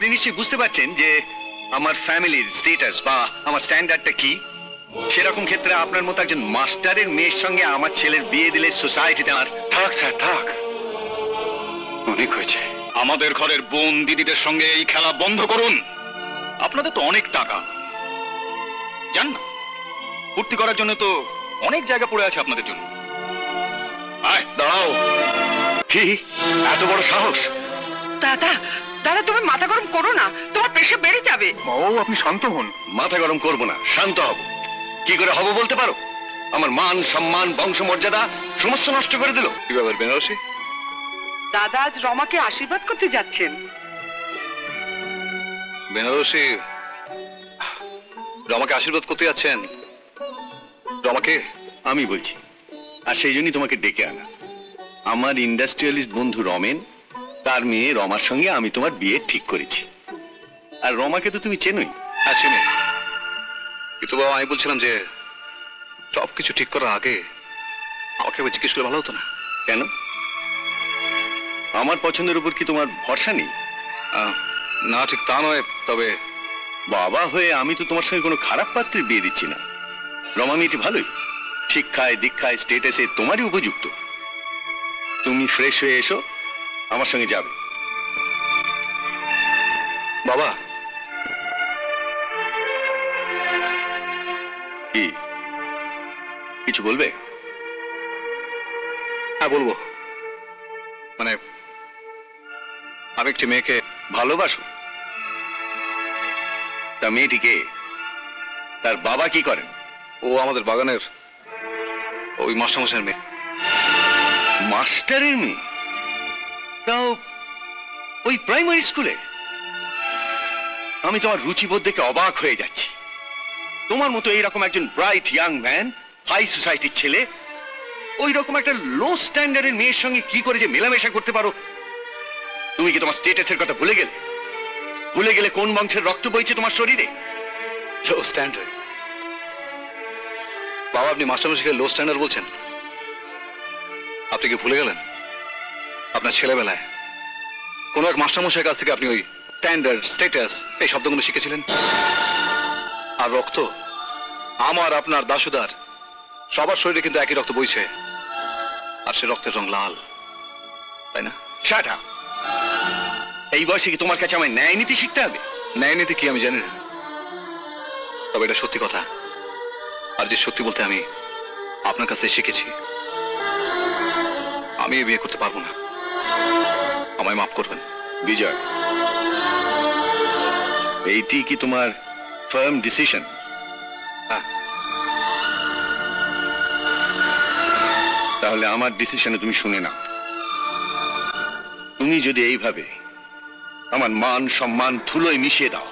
আপনি নিশ্চয়ই বুঝতে পারছেন যে আমার ফ্যামিলির স্ট্যাটাস বা আমার স্ট্যান্ডার্ডটা কি। সেরকম ক্ষেত্রে আপনার মতো একজন মাস্টারের মেয়ের সঙ্গে আমার ছেলের বিয়ে দিলে সোসাইটিতে আর থাক স্যার থাক, অনেক হয়েছে। আমাদের ঘরের বোন দিদিদের সঙ্গে এই খেলা বন্ধ করুন। আপনাদের তো অনেক টাকা, জান না, ফুর্তি করার জন্য তো অনেক জায়গা পড়ে আছে আপনাদের জন্য। আয় দাঁড়াও। কি এত বড় সাহস? দাদা দাদা, তুমি মাথা গরম করো না, তোমার প্রেশার বেড়ে যাবে। বাবু আপনি শান্ত হন। মাথা গরম করবো না, শান্ত হব। কি করে হব বলতে পারো? আমার মান সম্মান বংশ মর্যাদা সমস্ত নষ্ট করে দিল। কি ব্যাপার বেনারসি? দাদা আজ রমাকে আশীর্বাদ করতে যাচ্ছেন। বেনারসি রমাকে আশীর্বাদ করতে যাচ্ছেন? রমাকে? আমি বলছি, আর সেই জন্যই তোমাকে ডেকে আনা। আমার ইন্ডাস্ট্রিয়ালিস্ট বন্ধু রমেন, তার মেয়ে রমার সঙ্গে আমি তোমার বিয়ে ঠিক করেছি। আর রমাকে তো তুমি চেনোই। হ্যাঁ চিনি, কিন্তু বাবা আমি বলছিলাম যে সবকিছু ঠিক করার আগে আমাকে একবার জিজ্ঞেস করলে ভালো হতো না? কেন? আমার পছন্দের উপর কি তোমার ভরসা নেই? না ঠিক তা নয়, তবে বাবা হয়ে আমি তো তোমার সঙ্গে কোনো খারাপ পাত্রের বিয়ে দিচ্ছি না। রমা মেয়েটি ভালোই, শিক্ষায় দীক্ষায় স্টেটাসে তোমারই উপযুক্ত। তুমি ফ্রেশ হয়ে এসো, আমার সঙ্গে যাবে। বাবা কি কিছু বলবে? হ্যাঁ বলবো। মানে আমি একটি মেয়েকে ভালোবাসো? তা মেয়েটিকে, তার বাবা কি করেন? ও আমাদের বাগানের ওই মাস্টারমশাইয়ের মেয়ে। মাস্টারের মেয়ে? তাও ওই প্রাইমারি স্কুলে? আমি তোমার রুচিবোধ দেখে অবাক হয়ে যাচ্ছি। তোমার মতো এইরকম একজন ব্রাইট ইয়াং ম্যান, হাই সোসাইটির ছেলে, ওই রকম একটা লো স্ট্যান্ডার্ডের মেয়ের সঙ্গে কি করে যে মেলামেশা করতে পারো? তুমি কি তোমার স্টেটাসের কথা ভুলে গেলে? ভুলে গেলে কোন বংশের রক্ত বইছে তোমার শরীরে? লো স্ট্যান্ডার্ড? বাবা আপনি মাস্টারমশাইকে লো স্ট্যান্ডার্ড বলছেন? আপনি কি ভুলে গেলেন আপনার ছেলেবেলায় কোন এক মাস্টারমশাইয়ের কাছ থেকে আপনি ওই স্ট্যান্ডার্ড স্ট্যাটাস এই শব্দগুলো শিখেছিলেন? আর রক্ত আমার আপনার দাসুদার সবার শরীরে কিন্তু একই রক্ত বইছে, আর সে রক্তের রং লাল, তাই না? Shut up! এই বয়সে কি তোমার কাছে আমায় ন্যায় নীতি শিখতে হবে? ন্যায় নীতি কি আমি জানি না, তবে এটা সত্যি কথা। আর যে সত্যি বলতে আমি আপনার কাছে শিখেছি। আমি এই বিয়ে করতে পারবো না, আমায় মাফ করবেন। বিজয়, এইটি কি তোমার ফার্ম ডিসিশন? হ্যাঁ। তাহলে আমার ডিসিশনে তুমি শুনে নাও। তুমি যদি এইভাবে আমার মান সম্মান ধুলোয় মিশিয়ে দাও,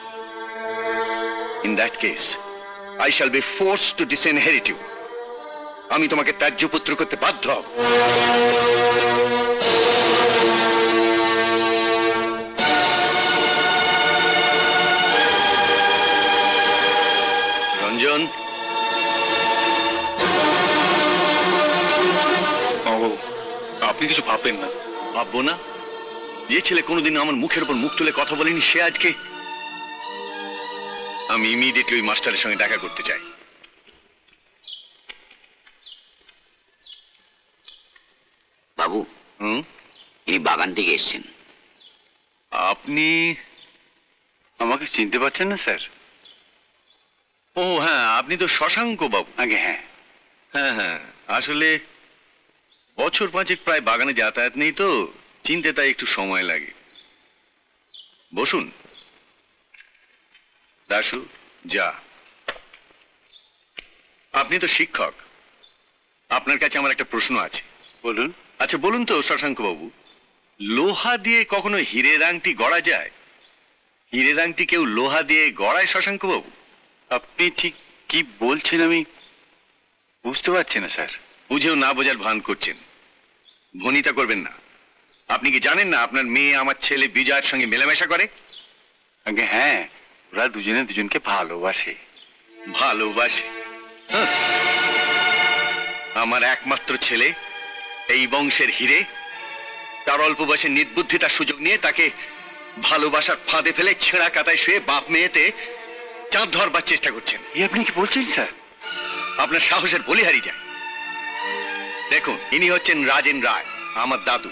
in that case I shall be forced to disinherit you. আমি তোমাকে ত্যায্য পুত্র করতে বাধ্য হব। রঞ্জন, আপনি কিছু ভাববেন না। ভাববো না? যে ছেলে কোনোদিন আমার মুখের উপর মুখ তুলে কথা বলেনি, সে আজকে? আমি ইমিডিয়েটলি ওই মাস্টারের সঙ্গে দেখা করতে চাই। বাবু, এই বাগান থেকে এসছেন। আপনি আমাকে চিনতে পারছেন না স্যার? ও হ্যাঁ, আপনি তো শশাঙ্ক বাবু। আগে হ্যাঁ। হ্যাঁ হ্যাঁ, আসলে বছর পাঁচেক প্রায় বাগানে যাতায়াত নেই তো, চিনতে তাই একটু সময় লাগে। বসুন। দাশু, যা। আপনি তো শিক্ষক, আপনার কাছে আমার একটা প্রশ্ন আছে। বলুন। আচ্ছা বলুন তো শশাঙ্ক বাবু, লোহা দিয়ে কখনো হীরের আংটি গড়া যায়? হীরের আংটি কেউ লোহা দিয়ে গড়ায় শশাঙ্ক বাবু? আপনি ঠিক কি বলছেন আমি বুঝতে পারছি না স্যার। বুঝেও না বোঝার ভান করছেন, ভনিতা করবেন না। আপনি কি জানেন না আপনার মেয়ে আমার ছেলে বিজয়ের সঙ্গে মেলামেশা করে? আগে হ্যাঁ, ওরা দুজনে দুজনকে ভালোবাসে। ভালোবাসে? আমার একমাত্র ছেলে, এই বংশের হিরে, তার অল্প বয়সে নির্বুদ্ধিতার সুযোগ নিয়ে তাকে ভালোবাসার ফাঁদে ফেলে ছেঁড়া কাতায় শুয়ে বাপ মেয়েতে চাঁদ ধরবার চেষ্টা করছেন। আপনি কি বলছেন স্যার? আপনার সাহসের বলি হারিয়ে যায়। দেখুন, ইনি হচ্ছেন রাজেন রায়, আমার দাদু।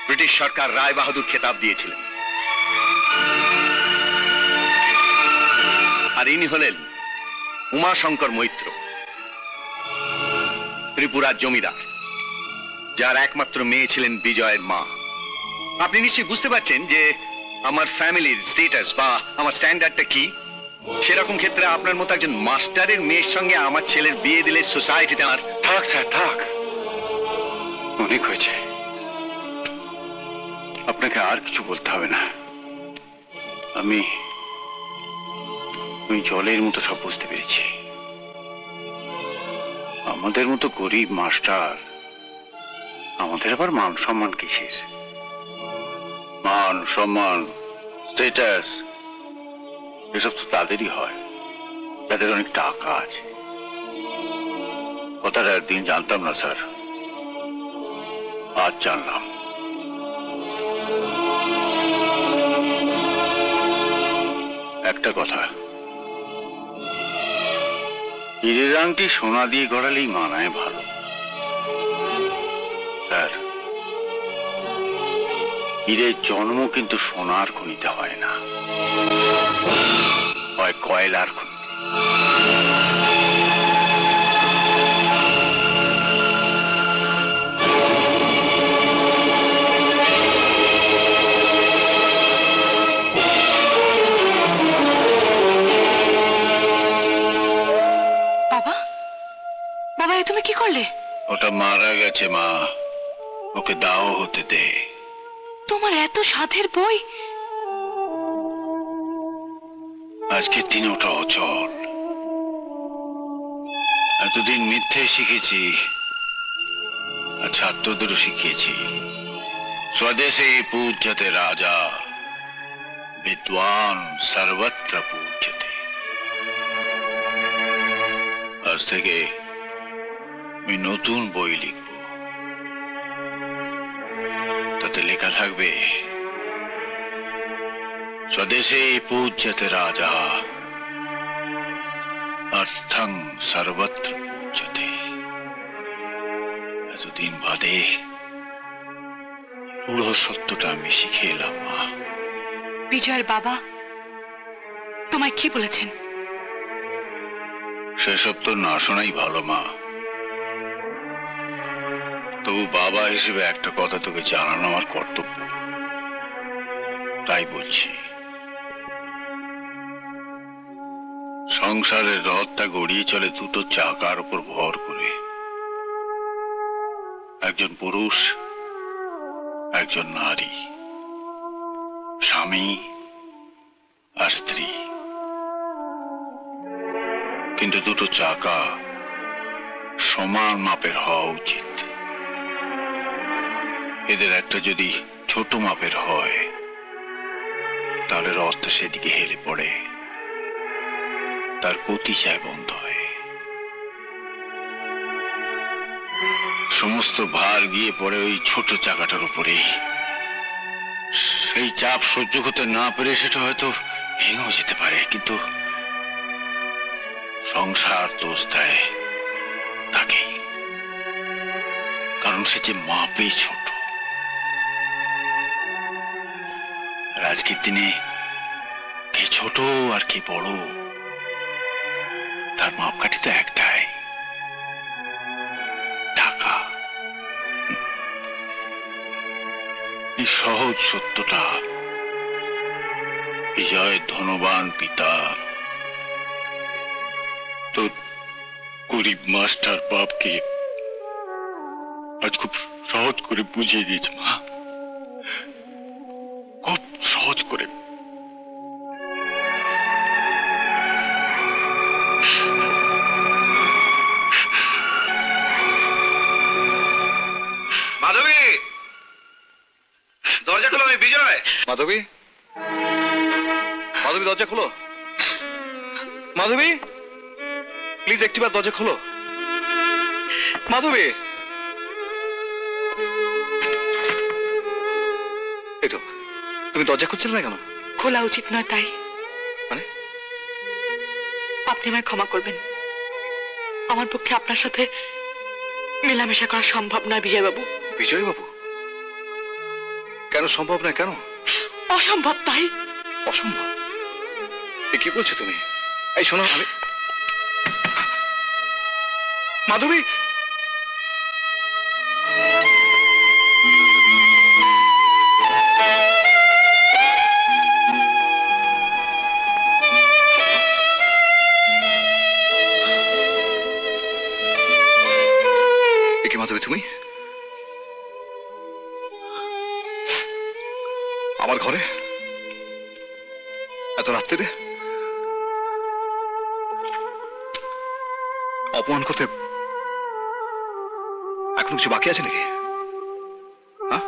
ব্রিটিশ সরকার রায় বাহাদুর খেতাব দিয়েছিলেন। আর ইনি হলেন উমাশঙ্কর মৈত্র, ত্রিপুরার জমিদার, যার একমাত্র মেয়ে ছিলেন বিজয়ের মা। আপনি নিশ্চয়ই বুঝতে পারছেন যে আমার ফ্যামিলির স্ট্যাটাস বা আমার স্ট্যান্ডার্ডটা কি। সেরকম ক্ষেত্রে আপনার মতো একজন মাস্টারের মেয়ের সঙ্গে আমার ছেলের বিয়ে দিলে সোসাইটিতে আর থাক স্যার, থাক, অনেক হয়েছে। আপনাকে আর কিছু বলতে হবে না। আমি জলের মতো সব বুঝতে পেরেছি। আমাদের মতো গরিব মাস্টার, আমাদের আবার মান সম্মান কিসের? মান সম্মান, স্ট্যাটাস, এসব তো তাদেরই হয় যাদের অনেক টাকা আছে। কথাটা একদিন জানতাম না স্যার, আজ জানলাম। একটা কথা, হীরের আংটি সোনা দিয়ে গড়ালেই মানায় ভালো স্যার। হীরের জন্ম কিন্তু সোনার খনিতে হয় না, হয় কয়লার খনি। বাবা, বাবা, এ তুমি কি করলে? ওটা মারা গেছে মা, ওকে দাও হতে দে। তোমার এত সাধের বই, আজকের দিনে ওটা অচল। এতদিন মিথ্যে শিখেছি, আর ছাত্রদেরও শিখিয়েছি স্বদেশে পূজ্যতে রাজা, বিদ্বান সর্বত্র পূজ্যতে। আজ থেকে আমি নতুন বই লিখব, তাতে লেখা থাকবে স্বদেশে পূজ্যতে রাজা, অর্থং সর্বত্র পূজ্যতে। এতদিন বাদে পুরো সত্যটা আমি শিখে এলাম মা। বিজয়ের বাবা তোমায় কি বলেছেন? সেসব তো না শোনাই ভালো মা। তবু বাবা হিসেবে একটা কথা তোকে জানানো আমার কর্তব্য, তাই বলছি। সংসারের রথটা গড়িয়ে চলে দুটো চাকার উপর ভর করে। একজন পুরুষ, একজন নারী, স্বামী আর স্ত্রী। কিন্তু দুটো চাকা সমান মাপের হওয়া উচিত। এদের একটা যদি ছোট মাপের হয়, তাহলে রথটা সেদিকে হেলে পড়ে, তার গতি চায় বন্ধ হয়ে। সমস্ত ভার গিয়ে পড়ে ওই ছোট চাকাটার উপরেই। সেই চাপ সহ্য করতে না পেরে সেটা হয়তো ভেঙেও যেতে পারে, কিন্তু সংসার দোষ দেয় তাকে, কারণ সে যে মাপে ছোট। আর আজকের দিনে কে ছোট আর কে বড়, তার মাপকাঠি তো একটাই, টাকা। এই সহজ সত্যটা বিজয়ের ধনবান পিতা তো গরিব মাস্টার বাপকে আজ খুব সহজ করে বুঝিয়ে দিয়েছে মা, খুব সহজ করে। মাধবী, দরজা খোলো, আমি বিজয়। মাধবী, মাধবী দরজা খোলো। মাধবী, প্লিজ একটিবার দরজা খোলো। মাধবী, এই তো তুমি দরজা খুঁজছিলে না কেন? খোলা উচিত নয় তাই। মানে? আপনি আমায় ক্ষমা করবেন, আমার পক্ষে আপনার সাথে মেলামেশা করা সম্ভব নয় বিজয় বাবু। বিজয় বাবু? কেন সম্ভব নয়? কেন অসম্ভব তাই। অসম্ভব? এ কি বলছো তুমি? এই শোনো, আমি মাধবী, এ কি মাধবী তুমি আমার ঘরে এত রাত্রিরে অপমান করতে এখন কিছু বাকি আছে নাকি? হ্যাঁ?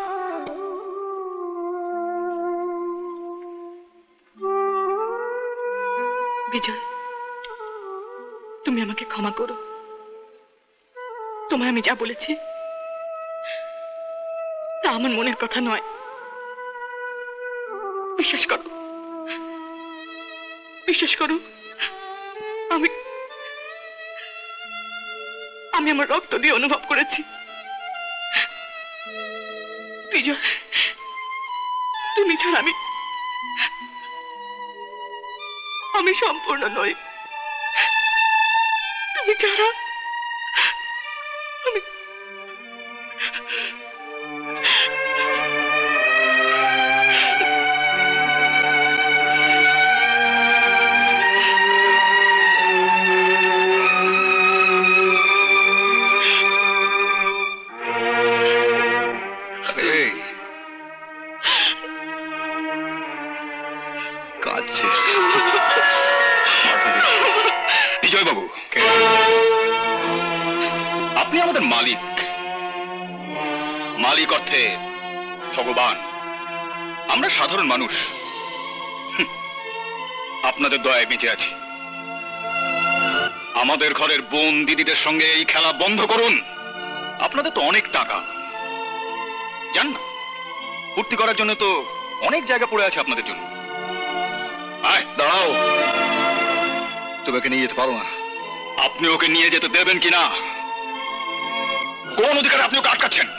বিজয়, তুমি আমাকে ক্ষমা করো। তোমায় আমি যা বলেছি তা আমার মনের কথা নয়। বিশ্বাস করো, বিশ্বাস করো, আমি আমি আমার রক্ত দিয়ে অনুভব করেছি বিজয়, তুমি ছাড়া আমি সম্পূর্ণ নই। তুমি ছাড়া আমি এই, কাঁদছে বিজয় বাবু, আপনি আমাদের মালিক। মালিক অর্থে ভগবান, আমরা সাধারণ মানুষ। আপনাদের দয়ায় বেঁচে আছি। আমাদের ঘরের বোন দিদিদের সঙ্গে এই খেলা বন্ধ করুন। আপনাদের তো অনেক টাকা, জান না, ফুর্তি করার জন্য তো অনেক জায়গা পড়ে আছে আপনাদের জন্য। আয়, দাঁড়াও, তুমি ওকে নিয়ে যেতে পারো না। আপনি ওকে নিয়ে যেতে দেবেন কিনা? কোন অধিকারে আপনি ওকে আটকাচ্ছেন?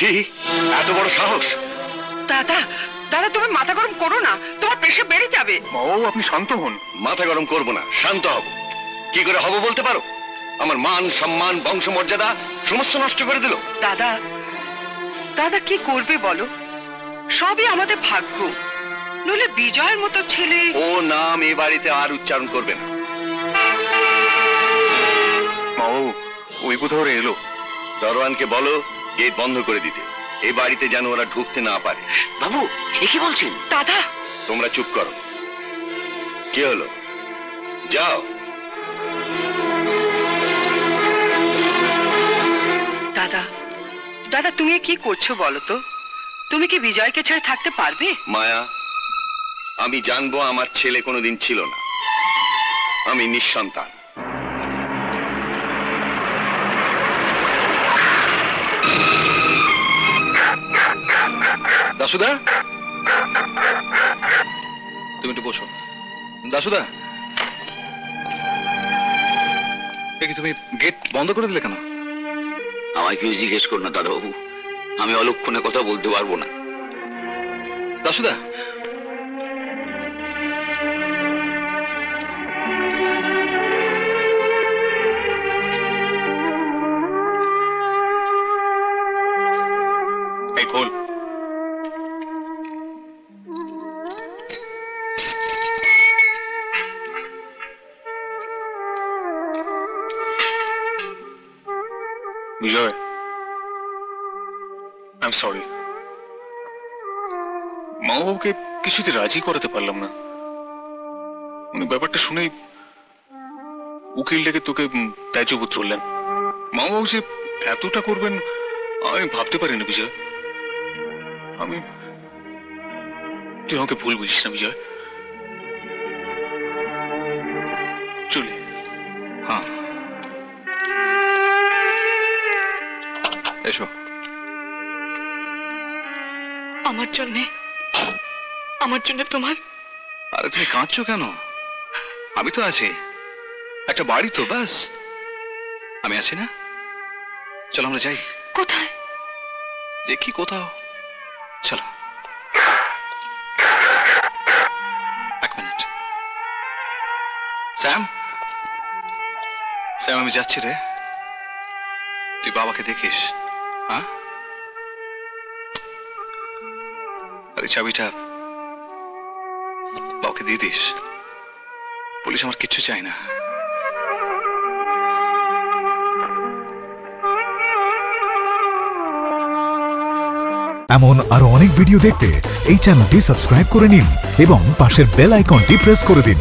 কি এত বড় সাহস? দাদা, দাদা তুমি মাথা গরম করো না, তোমার প্রেশার বেড়ে যাবে। বাবু, আপনি শান্ত হন। মাথা গরম করব না, শান্ত হব। কি করে হব বলতে পারো? আমার মান সম্মান বংশমর্যাদা সমস্ত নষ্ট করে দিল। দাদা, দাদা কি করবে বলো? সবই আমাদের ভাগ্য। নইলে বিজয়ের মতো ছেলে। ও নাম এ বাড়িতে আর উচ্চারণ করবে না। বাবু, ওই কোথাও এলো। দরওয়ানকে বলো গেট বন্ধ করে দিতে। এই বাড়িতে যেন ওরা ঢুকতে না পারে। বাবু, এ কি বলছেন? দাদা, তোমরা চুপ করো। কি হলো? যাও। দাদা, দাদা তুমি কি করছো বলো তো? তুমি কি বিজয়কে ছেড়ে থাকতে পারবে? মায়া, আমি জানবো আমার ছেলে কোনোদিন ছিল না। আমি নিঃসন্তান। দাসুদা, তুমি একটু বসো। দাসুদা, এ কি তুমি গেট বন্ধ করে দিলে কেন? আমায় কেউ জিজ্ঞেস করুন না দাদাবাবু, আমি অলক্ষণে কথা বলতে পারবো না। দাসুদা, এই খোল। বিজয়, আই এম সরি। মা বাবাকে কিছুতে রাজি করাতে পারলাম না। উনি ব্যাপারটা শুনেই উকিল ডেকে তোকে ত্যায্য পুত্র বললেন। মা বাবা যে এতটা করবেন আমি ভাবতে পারিনি বিজয়। তুই আমাকে ভুল বুঝিস না বিজয়। চলি। হ্যাঁ, এসো। আমার জন্য তোমার। আরে তুমি কাঁদছো কেন? আমি তো আছি, একটা বাড়ি তো, ব্যাস। আমি আছি না? চলো আমরা যাই। কোথায়? দেখি কোথাও, চলো। এক মিনিট। স্যাম, স্যাম, আমি যাচ্ছি রে। তুই বাবাকে দেখিস, হ্যাঁ? আর এই চাবিটা বাবাকে দিয়ে দিস। পুলিশ আমার কিচ্ছু চাই না। এমন আরো অনেক ভিডিও দেখতে এই চ্যানেলটি সাবস্ক্রাইব করে নিন এবং পাশের বেল আইকনটি প্রেস করে দিন।